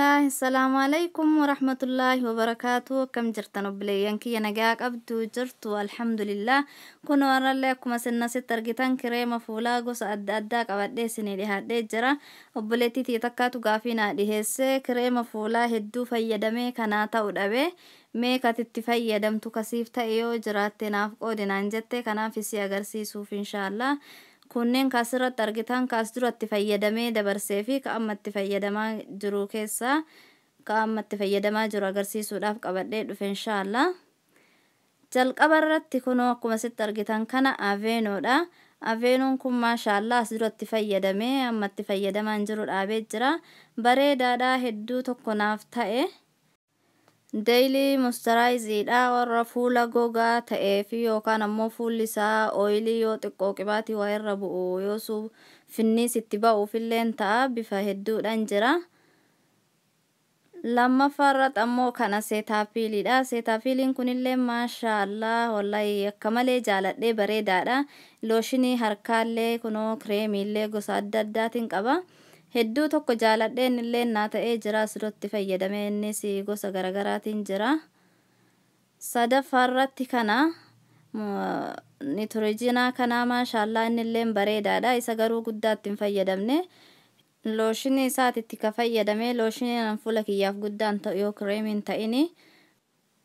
الله السلام عليكم ورحمة الله وبركاته كم جرتنا بليان كي نجاك أبدو جرتو الحمد لله كنو أرى لكم سنة سترجتان كريمة فولاغوس أداك أبدي سني لهذه جرا وبلتي تيتكاتو قافينا لهسه كريمة فولا هدو فيدمي كناتا ودابي ميكا تتفيدم تكسيف تأيو جراتنا فقودنا انجتة كنا في سياغرسي سوف إن شاء الله kunneen kaasirratti argitan kaas duratti fayyadamee dabarsee fi ka'ammatti fayyadamaa jiru keessa ka'ammatti fayyadamaa jiru agarsiisuudhaaf qabadhee dhufe inshallah. Jalqaba irratti kunoo akkuma sitti argitan kana aveenoodha. Aveenoon kun maashaallah as duratti fayyadamee ammatti fayyadamaan jiru dhaabee jira. Bareedaadha hedduu tokko naaf ta'e. Daily moisturizer warra fuula gogaa ta'ee fi yookaan ammoo fuulli isaa oilii yoo xiqqoo qibaatii waa irra bu'u yoo finniis itti ba'uuf illee ta'a bifa hedduudhaan jira. Lammaffaarratti ammoo kana seetaapiiliidha. Seetaapiiliin kunillee maashaallah wallahi akka malee jaaladhee bareedaadha. Looshinii harkaallee kunoo kireemiillee gosa adda addaatiin qaba. Hedduu tokko jaaladheen illee naa ta'ee jira asirratti fayyadamee innis gosa garagaraatiin jira. Sadaffaarratti kana nitroojinaa kana maashaallah innillee bareedaadha. Isa garuu guddaatti hin fayyadamne. Looshinii isaatitti ka fayyadamee looshinii fuula kiyyaaf guddaan ta'u yoo kireemiin ta'ini.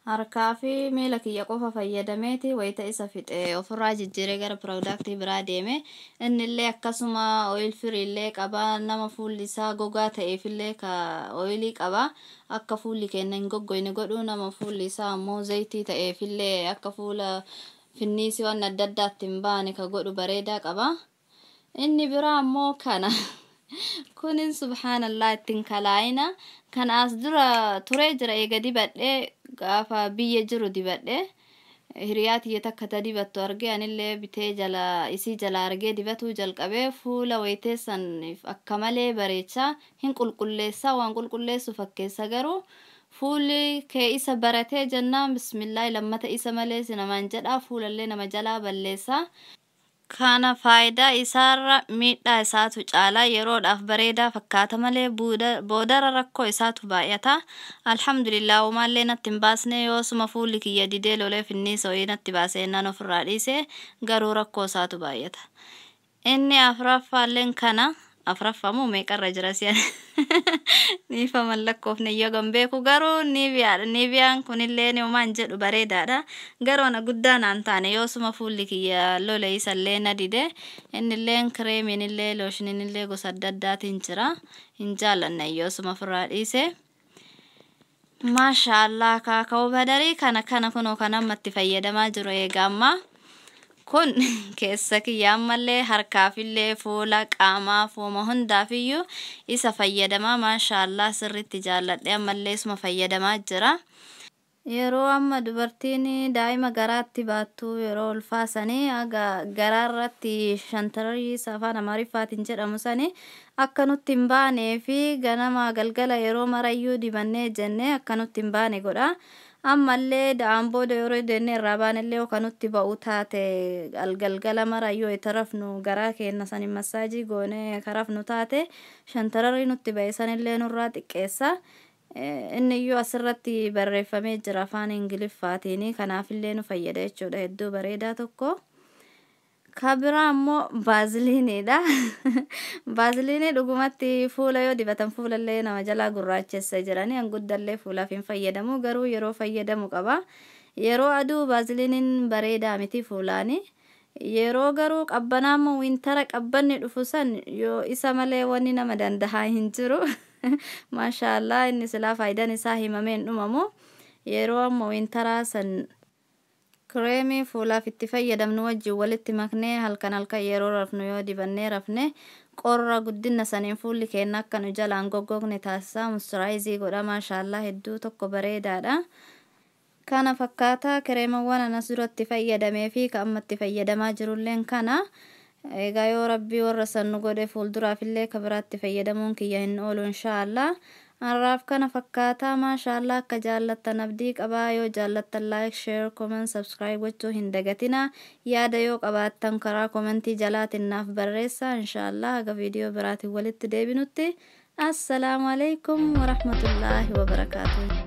Harkaa fi miila kiyya qofa fayyadameeti wayita isa fixe ofirraa jijjiiree gara piroodaaktii biraa deeme. Innillee akkasuma oil free illee qaba. Nama fuulli isaa gogaa ta'eefillee ka oilii qaba. Akka fuulli keenya hin goggoyne godhu nama fuulli isaa ammoo zayitii ta'eefillee akka fuula finniisii waan adda addaatti hin baane ka godhu bareedaa qaba. Inni biraa ammoo kana. Kunin subhaanallah ittiin kalaayina kan as dura turee jira eega dibadhee gaafa biyya jiru dibadhee hiriyaati takka ta dibattu argee anillee bitee isii jala argee dibatuu jalqabee fuula wayiteessan akka malee bareecha hin qulqulleessa waan qulqulleessu fakkeessa garuu fuulli kee isa baratee jennaan bismillaahi lammata isa malee namaan jedha fuulallee nama jalaa balleessa. Kana faayidaa isaarra miidhaa isaatu caalaa yeroodhaaf bareedaa fakkaata malee boodara rakkoo isaatu baay'ata. Alhamdulillah umaallee natti hin baasne yoo suma fuulli kiyya didee lolee finniisa wayii natti baasee naan ofirraa dhiise garuu rakkoo isaatu baay'ata. Inni afuraffaalleen kana afuraffamu meeqarra jira si'an niifa mallakkoof yoo gambeeku garuu niiviyaan kunillee niumaan jedhu bareedaadha. Garuu na guddaa naan taane yoo suma fuulli kiyya lolee isallee na dide innilleen kireemiinillee looshininillee gosa adda addaatiin jira hin jaallanne yoo suma ofirraa dhiise. Maashaallah kaaka'u badarii kana kunoo kan ammatti fayyadamaa jiru eegaa ammaa. Kun keessa kiyya ammallee harkaafillee fuula qaamaa fooma hundaafiyyuu isa fayyadamaa maashaallah sirriitti jaalladhe ammallee isuma fayyadamaa jira. Yeroo amma dubartiin daa'ima garaatti baattu yeroo ulfaasanii garaarratti shantarii afaan amaariffaatiin jedhamu sanii akka nutti hin baanee fi ganama galgala yeroo marayyuu dibannee jennee akka nutti hin baane godha. Ammallee da'aan booda yeroo deenne irraa baanellee yookaan nutti ba'u taate galgala marayyuu itti rafnu garaa keenya sanii massaajii goonee karafnu taate shantararri nutti ba'e sanillee nurraa xiqqeessa. Inni iyyuu asirratti barreeffamee jira afaan Ingiliffaatiin kanaafillee nu fayyada jechuudha hedduu bareedaa tokko. Kabira ammoo baaziliiniidha. Baaziliinii dhugumatti fuula yoo dibatan fuulallee nama jalaa gurraachessa jiranii hanguddallee fuulaaf hin fayyadamu garuu yeroo fayyadamu qaba. Yeroo aduu baaziliiniin bareedaa miti fuulaani. Yeroo garuu qabbanaa ammoo wintara qabbanni dhufu san yoo isa malee wanni nama dandahaa hin jiru. Maashaallah inni silaa faayidaan isaa himameen dhumamu. Yeroo ammoo wintaraa san kireemii fuulaaf itti fayyadamnu wajjin walitti maknee halkan yeroo rafnu yoo dibannee rafne qorra guddina saniin fuulli keenya akka nu jalaan goggogne taasisaa moisturaayizii godha maashaallah hedduu tokko bareedaadha. Kana fakkaata kireemawwan anas duratti fayyadamee fi ka'ammatti fayyadamaa jirulleen kana. Egaa yoo rabbii warra san nu godhe fuulduraafillee kabiraatti fayyadamuun kiyya hin oolu inshallah. Arraaf kana fakkaata maashaallah akka jaallattan abdii qabaa yoo jaallattan like share comment subscribe gochuu hin dagatina. Yaada yoo qabaattan karaa commentii jalaatiin naaf barreessaa inshallah. Aga viidiyoo biraatiin walitti deebinutti السلام عليكم ورحمة الله وبركاته.